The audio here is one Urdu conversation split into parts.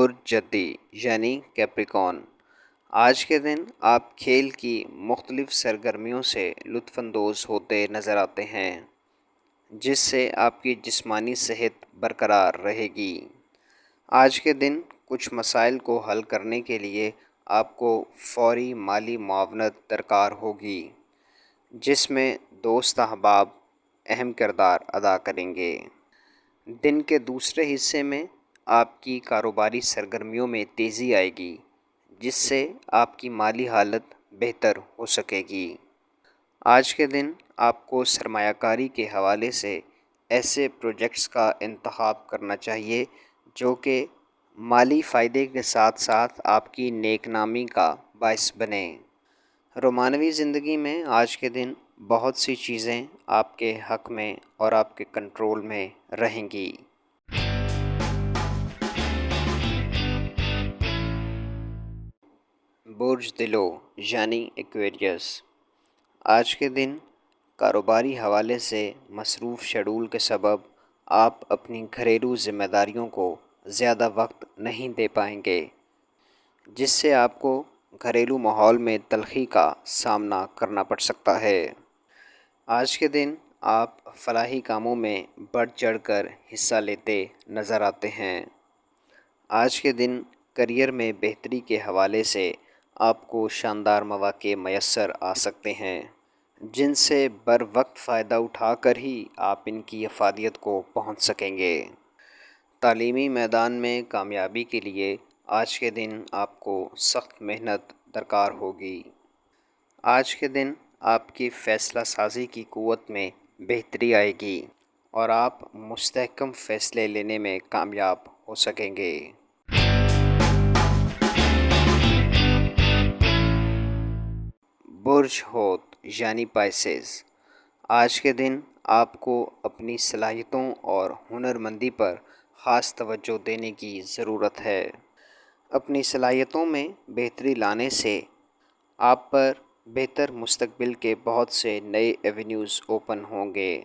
برج جدی یعنی کیپریکون، آج کے دن آپ کھیل کی مختلف سرگرمیوں سے لطف اندوز ہوتے نظر آتے ہیں، جس سے آپ کی جسمانی صحت برقرار رہے گی۔ آج کے دن کچھ مسائل کو حل کرنے کے لیے آپ کو فوری مالی معاونت درکار ہوگی، جس میں دوست احباب اہم کردار ادا کریں گے۔ دن کے دوسرے حصے میں آپ کی کاروباری سرگرمیوں میں تیزی آئے گی، جس سے آپ کی مالی حالت بہتر ہو سکے گی۔ آج کے دن آپ کو سرمایہ کاری کے حوالے سے ایسے پروجیکٹس کا انتخاب کرنا چاہیے جو کہ مالی فائدے کے ساتھ ساتھ آپ کی نیک نامی کا باعث بنے۔ رومانوی زندگی میں آج کے دن بہت سی چیزیں آپ کے حق میں اور آپ کے کنٹرول میں رہیں گی۔ برج دلو یعنی ایکویریس، آج کے دن کاروباری حوالے سے مصروف شیڈول کے سبب آپ اپنی گھریلو ذمہ داریوں کو زیادہ وقت نہیں دے پائیں گے، جس سے آپ کو گھریلو ماحول میں تلخی کا سامنا کرنا پڑ سکتا ہے۔ آج کے دن آپ فلاحی کاموں میں بڑھ چڑھ کر حصہ لیتے نظر آتے ہیں۔ آج کے دن کیریئر میں بہتری کے حوالے سے آپ کو شاندار مواقع میسر آ سکتے ہیں، جن سے بروقت فائدہ اٹھا کر ہی آپ ان کی افادیت کو پہنچ سکیں گے۔ تعلیمی میدان میں کامیابی کے لیے آج کے دن آپ کو سخت محنت درکار ہوگی۔ آج کے دن آپ کی فیصلہ سازی کی قوت میں بہتری آئے گی اور آپ مستحکم فیصلے لینے میں کامیاب ہو سکیں گے۔ برج حوت یعنی پائسیز، آج کے دن آپ کو اپنی صلاحیتوں اور ہنرمندی پر خاص توجہ دینے کی ضرورت ہے۔ اپنی صلاحیتوں میں بہتری لانے سے آپ پر بہتر مستقبل کے بہت سے نئے ایونیوز اوپن ہوں گے۔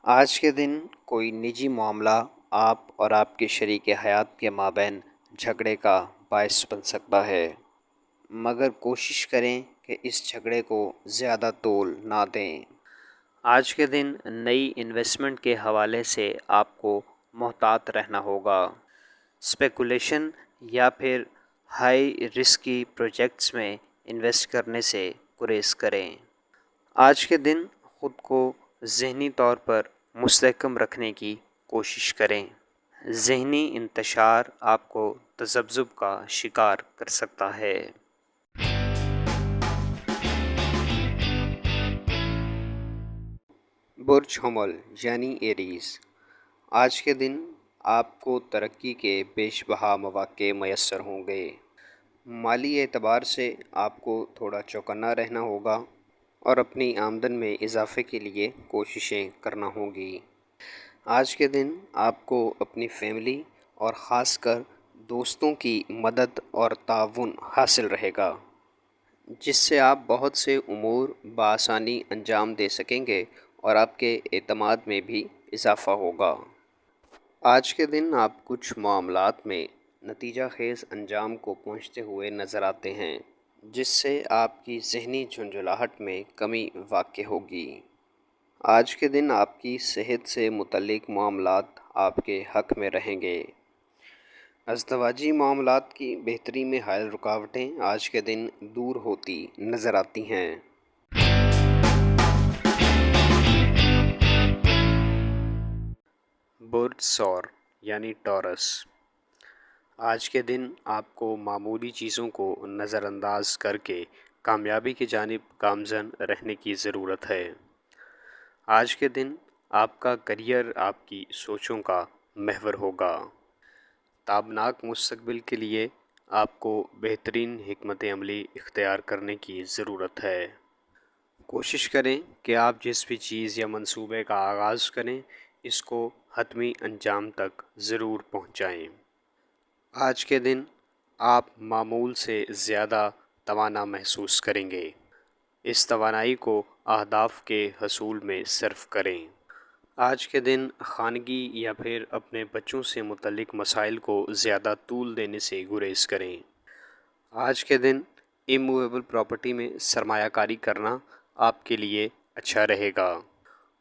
آج کے دن کوئی نجی معاملہ آپ اور آپ کے شریک حیات کے مابین جھگڑے کا باعث بن سکتا ہے، مگر کوشش کریں کہ اس جھگڑے کو زیادہ طول نہ دیں۔ آج کے دن نئی انویسٹمنٹ کے حوالے سے آپ کو محتاط رہنا ہوگا۔ اسپیکولیشن یا پھر ہائی رسکی پروجیکٹس میں انویسٹ کرنے سے گریز کریں۔ آج کے دن خود کو ذہنی طور پر مستحکم رکھنے کی کوشش کریں۔ ذہنی انتشار آپ کو تذبذب کا شکار کر سکتا ہے۔ برج حمل یعنی ایریز، آج کے دن آپ کو ترقی کے بیش بہا مواقع میسر ہوں گے۔ مالی اعتبار سے آپ کو تھوڑا چوکنا رہنا ہوگا اور اپنی آمدن میں اضافے کے لیے کوششیں کرنا ہوں گی۔ آج کے دن آپ کو اپنی فیملی اور خاص کر دوستوں کی مدد اور تعاون حاصل رہے گا، جس سے آپ بہت سے امور بآسانی انجام دے سکیں گے اور آپ کے اعتماد میں بھی اضافہ ہوگا۔ آج کے دن آپ کچھ معاملات میں نتیجہ خیز انجام کو پہنچتے ہوئے نظر آتے ہیں، جس سے آپ کی ذہنی جھنجھلاہٹ میں کمی واقع ہوگی۔ آج کے دن آپ کی صحت سے متعلق معاملات آپ کے حق میں رہیں گے۔ ازدواجی معاملات کی بہتری میں حائل رکاوٹیں آج کے دن دور ہوتی نظر آتی ہیں۔ برج ثور یعنی ٹورس، آج کے دن آپ کو معمولی چیزوں کو نظر انداز کر کے کامیابی کی جانب گامزن رہنے کی ضرورت ہے۔ آج کے دن آپ کا کیریئر آپ کی سوچوں کا محور ہوگا۔ تابناک مستقبل کے لیے آپ کو بہترین حکمت عملی اختیار کرنے کی ضرورت ہے۔ کوشش کریں کہ آپ جس بھی چیز یا منصوبے کا آغاز کریں اس کو حتمی انجام تک ضرور پہنچائیں۔ آج کے دن آپ معمول سے زیادہ توانا محسوس کریں گے۔ اس توانائی کو اہداف کے حصول میں صرف کریں۔ آج کے دن خانگی یا پھر اپنے بچوں سے متعلق مسائل کو زیادہ طول دینے سے گریز کریں۔ آج کے دن اموویبل پراپرٹی میں سرمایہ کاری کرنا آپ کے لیے اچھا رہے گا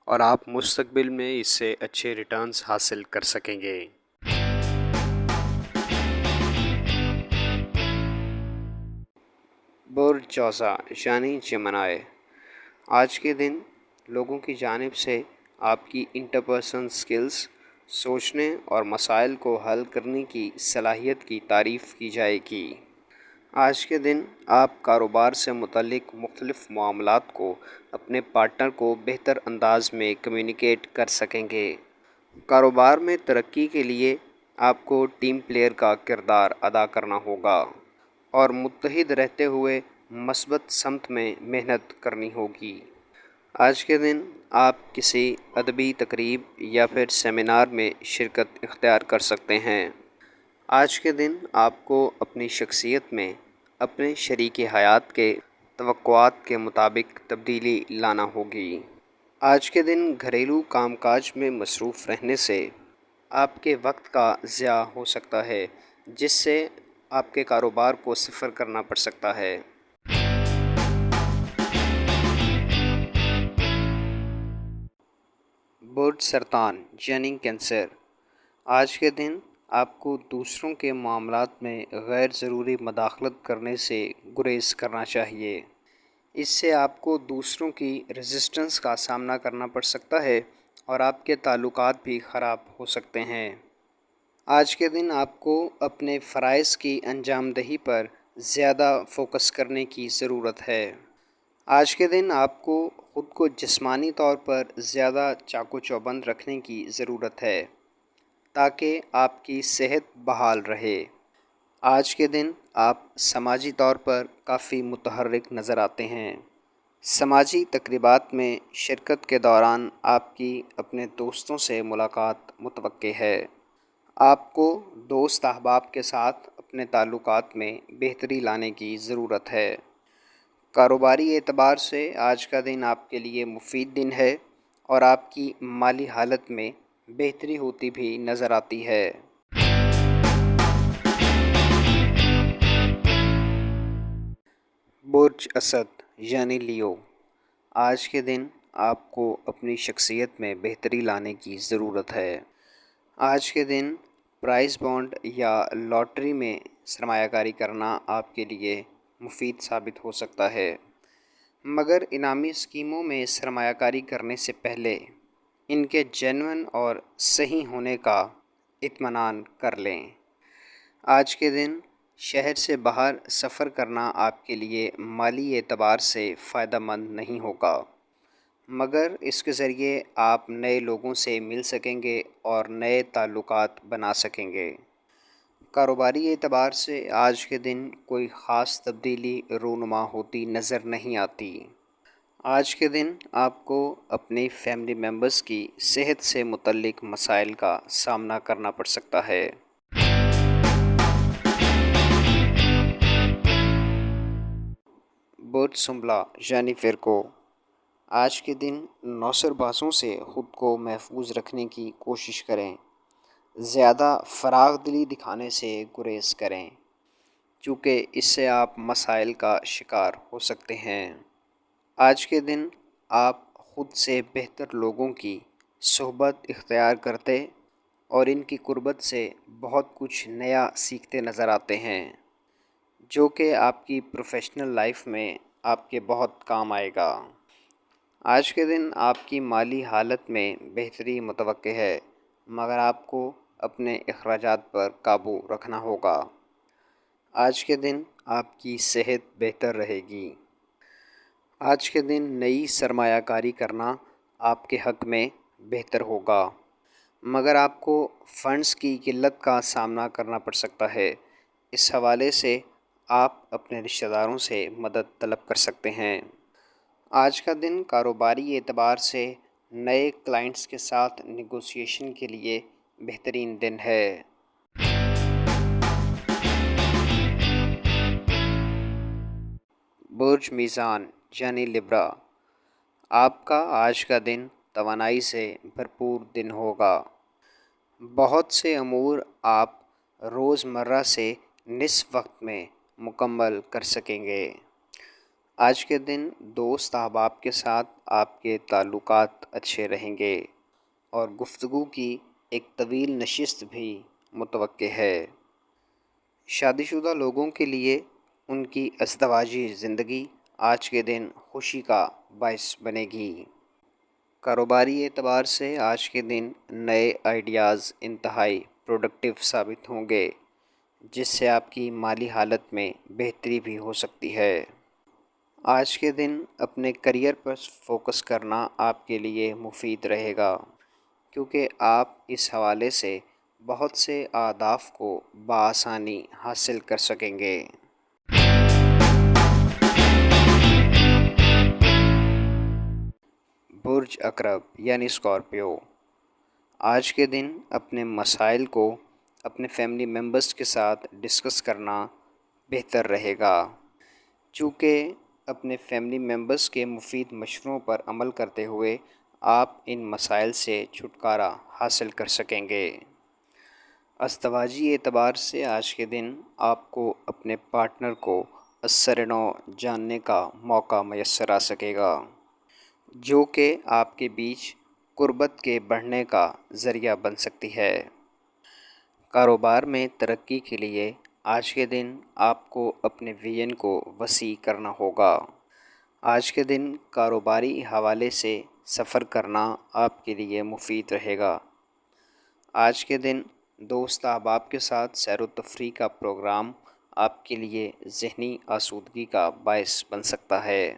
اور آپ مستقبل میں اس سے اچھے ریٹرنز حاصل کر سکیں گے۔ برج جوزا یعنی جمنائے، آج کے دن لوگوں کی جانب سے آپ کی انٹرپرسنل سکلز، سوچنے اور مسائل کو حل کرنے کی صلاحیت کی تعریف کی جائے گی۔ آج کے دن آپ کاروبار سے متعلق مختلف معاملات کو اپنے پارٹنر کو بہتر انداز میں کمیونیکیٹ کر سکیں گے۔ کاروبار میں ترقی کے لیے آپ کو ٹیم پلیئر کا کردار ادا کرنا ہوگا اور متحد رہتے ہوئے مثبت سمت میں محنت کرنی ہوگی۔ آج کے دن آپ کسی ادبی تقریب یا پھر سیمینار میں شرکت اختیار کر سکتے ہیں۔ آج کے دن آپ کو اپنی شخصیت میں اپنے شریک حیات کے توقعات کے مطابق تبدیلی لانا ہوگی۔ آج کے دن گھریلو کام کاج میں مصروف رہنے سے آپ کے وقت کا ضیاع ہو سکتا ہے، جس سے آپ کے کاروبار کو صفر کرنا پڑ سکتا ہے۔ برج سرطان یعنی کینسر، آج کے دن آپ کو دوسروں کے معاملات میں غیر ضروری مداخلت کرنے سے گریز کرنا چاہیے۔ اس سے آپ کو دوسروں کی ریزسٹنس کا سامنا کرنا پڑ سکتا ہے اور آپ کے تعلقات بھی خراب ہو سکتے ہیں۔ آج کے دن آپ کو اپنے فرائض کی انجام دہی پر زیادہ فوکس کرنے کی ضرورت ہے۔ آج کے دن آپ کو خود کو جسمانی طور پر زیادہ چاق و چوبند رکھنے کی ضرورت ہے تاکہ آپ کی صحت بحال رہے۔ آج کے دن آپ سماجی طور پر کافی متحرک نظر آتے ہیں۔ سماجی تقریبات میں شرکت کے دوران آپ کی اپنے دوستوں سے ملاقات متوقع ہے۔ آپ کو دوست احباب کے ساتھ اپنے تعلقات میں بہتری لانے کی ضرورت ہے۔ کاروباری اعتبار سے آج کا دن آپ کے لیے مفید دن ہے اور آپ کی مالی حالت میں بہتری ہوتی بھی نظر آتی ہے۔ برج اسد یعنی لیو، آج کے دن آپ کو اپنی شخصیت میں بہتری لانے کی ضرورت ہے۔ آج کے دن پرائز بانڈ یا لاٹری میں سرمایہ کاری کرنا آپ کے لیے مفید ثابت ہو سکتا ہے، مگر انعامی اسکیموں میں سرمایہ کاری کرنے سے پہلے ان کے جینوئن اور صحیح ہونے کا اطمینان کر لیں۔ آج کے دن شہر سے باہر سفر کرنا آپ کے لیے مالی اعتبار سے فائدہ مند نہیں ہوگا، مگر اس کے ذریعے آپ نئے لوگوں سے مل سکیں گے اور نئے تعلقات بنا سکیں گے۔ کاروباری اعتبار سے آج کے دن کوئی خاص تبدیلی رونما ہوتی نظر نہیں آتی۔ آج کے دن آپ کو اپنی فیملی ممبرز کی صحت سے متعلق مسائل کا سامنا کرنا پڑ سکتا ہے۔ برج سنبلہ یعنی ورگو، آج کے دن نوسر بازوں سے خود کو محفوظ رکھنے کی کوشش کریں۔ زیادہ فراخ دلی دکھانے سے گریز کریں، چونکہ اس سے آپ مسائل کا شکار ہو سکتے ہیں۔ آج کے دن آپ خود سے بہتر لوگوں کی صحبت اختیار کرتے اور ان کی قربت سے بہت کچھ نیا سیکھتے نظر آتے ہیں، جو کہ آپ کی پروفیشنل لائف میں آپ کے بہت کام آئے گا۔ آج کے دن آپ کی مالی حالت میں بہتری متوقع ہے، مگر آپ کو اپنے اخراجات پر قابو رکھنا ہوگا۔ آج کے دن آپ کی صحت بہتر رہے گی۔ آج کے دن نئی سرمایہ کاری کرنا آپ کے حق میں بہتر ہوگا، مگر آپ کو فنڈز کی قلت کا سامنا کرنا پڑ سکتا ہے۔ اس حوالے سے آپ اپنے رشتہ داروں سے مدد طلب کر سکتے ہیں۔ آج کا دن کاروباری اعتبار سے نئے کلائنٹس کے ساتھ نیگوشیشن کے لیے بہترین دن ہے۔ برج میزان یعنی لبرا، آپ کا آج کا دن توانائی سے بھرپور دن ہوگا۔ بہت سے امور آپ روزمرہ سے نصف وقت میں مکمل کر سکیں گے۔ آج کے دن دوست احباب کے ساتھ آپ کے تعلقات اچھے رہیں گے اور گفتگو کی ایک طویل نشست بھی متوقع ہے۔ شادی شدہ لوگوں کے لیے ان کی ازدواجی زندگی آج کے دن خوشی کا باعث بنے گی۔ کاروباری اعتبار سے آج کے دن نئے آئیڈیاز انتہائی پروڈکٹیو ثابت ہوں گے، جس سے آپ کی مالی حالت میں بہتری بھی ہو سکتی ہے۔ آج کے دن اپنے کریئر پر فوکس کرنا آپ کے لیے مفید رہے گا، کیونکہ آپ اس حوالے سے بہت سے اہداف کو بآسانی حاصل کر سکیں گے۔ برج عقرب یعنی اسکارپیو، آج کے دن اپنے مسائل کو اپنے فیملی ممبرس کے ساتھ ڈسکس کرنا بہتر رہے گا، چونکہ اپنے فیملی ممبرس کے مفید مشوروں پر عمل کرتے ہوئے آپ ان مسائل سے چھٹکارا حاصل کر سکیں گے۔ ازدواجی اعتبار سے آج کے دن آپ کو اپنے پارٹنر کو ازسر نو جاننے کا موقع میسر آ سکے گا، جو کہ آپ کے بیچ قربت کے بڑھنے کا ذریعہ بن سکتی ہے۔ کاروبار میں ترقی کے لیے آج کے دن آپ کو اپنے ویژن کو وسیع کرنا ہوگا۔ آج کے دن کاروباری حوالے سے سفر کرنا آپ کے لیے مفید رہے گا۔ آج کے دن دوست احباب کے ساتھ سیر و تفریح کا پروگرام آپ کے لیے ذہنی آسودگی کا باعث بن سکتا ہے۔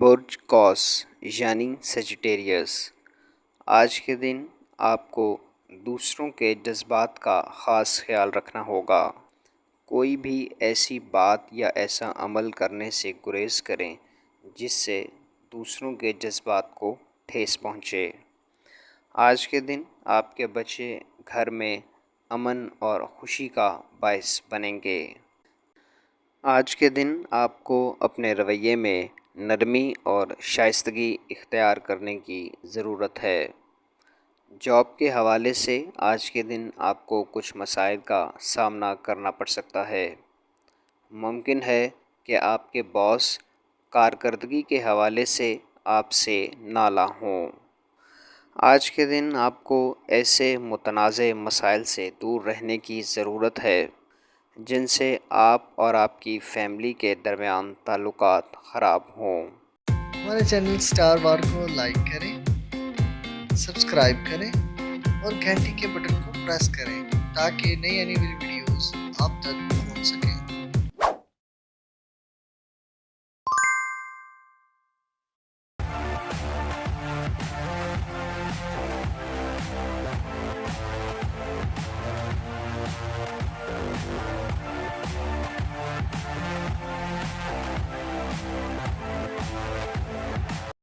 برج قوس یعنی سیجیٹیریس، آج کے دن آپ کو دوسروں کے جذبات کا خاص خیال رکھنا ہوگا۔ کوئی بھی ایسی بات یا ایسا عمل کرنے سے گریز کریں جس سے دوسروں کے جذبات کو ٹھیس پہنچے۔ آج کے دن آپ کے بچے گھر میں امن اور خوشی کا باعث بنیں گے۔ آج کے دن آپ کو اپنے رویے میں نرمی اور شائستگی اختیار کرنے کی ضرورت ہے۔ جاب کے حوالے سے آج کے دن آپ کو کچھ مسائل کا سامنا کرنا پڑ سکتا ہے۔ ممکن ہے کہ آپ کے باس کارکردگی کے حوالے سے آپ سے نالاں ہوں۔ آج کے دن آپ کو ایسے متنازع مسائل سے دور رہنے کی ضرورت ہے جن سے آپ اور آپ کی فیملی کے درمیان تعلقات خراب ہوں۔ ہمارے چینل اسٹار وار کو لائک کریں، سبسکرائب کریں اور گھنٹی کے بٹن کو پریس کریں تاکہ نئی آنے والی ویڈیو